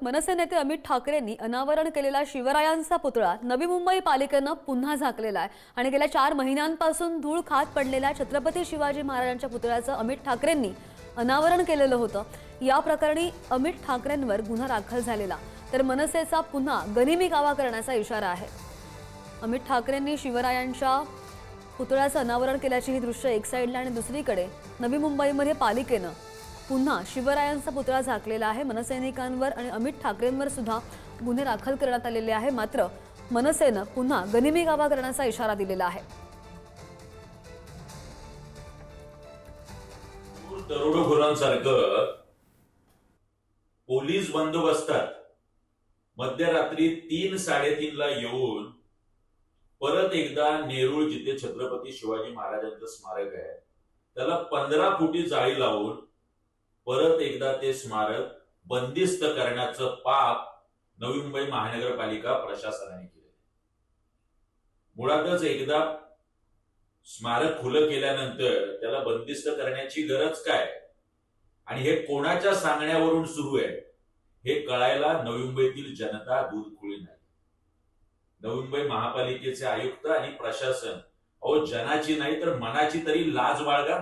मनसे नेते अमित ठाकरेंनी अनावरण केलेला शिवरायांचा पुतळा नवी मुंबई पालिकेनं पुन्हा झाकलेला आहे आणि गेल्या 4 महिन्यांपासून धूळ खात पडलेल्या छत्रपती शिवाजी महाराजांच्या पुतळ्याचं अमित ठाकरेंनी अनावरण केलेलं होतं। या प्रकरणी अमित ठाकरेंवर गुन्हा दाखल झालेला, तर मनसेचा पुन्हा गनिमी कावा करण्याचा इशारा आहे। अमित ठाकरेंनी शिवरायांच्या पुतळ्याचं अनावरण केल्याची ही दृश्य एक साइडला आणि दुसरीकडे नवी मुंबईमध्ये पालिकेनं पुन्हा शिवरायांचा पुतळा झाकलेला आहे। मनसैनिकांवर आणि अमित ठाकरेंवर सुद्धा गुन्हे दाखल करण्यात आलेले आहे, मात्र मनसेनं पुन्हा गनिमी कावा करण्याचा इशारा दिलेला आहे। दरोडेखोरांसारखं पोलीस बंदोबस्तात मध्यरात्री 3-3:30 ला येऊन परत एकदा नेरूळ जिथे छत्रपती शिवाजी महाराजांचं स्मारक आहे त्याला 15 फुटी जाळी लावून परत एकदा ते स्मारक बंदिस्त करण्याचं पाप नवी मुंबई महानगरपालिका प्रशासनाने केले। मुळातच एकदा स्मारक खुलं केल्यानंतर त्याला बंदिस्त करण्याची गरज काय आणि हे कोणाच्या सांगण्यावरून सुरू आहे हे कळायला नवी मुंबईतील जनता दूधखुळी नाही। नवी मुंबई महापालिकेचे आयुक्त आणि प्रशासन जनाची नाही तर मनाची तरी लाज बाळगा।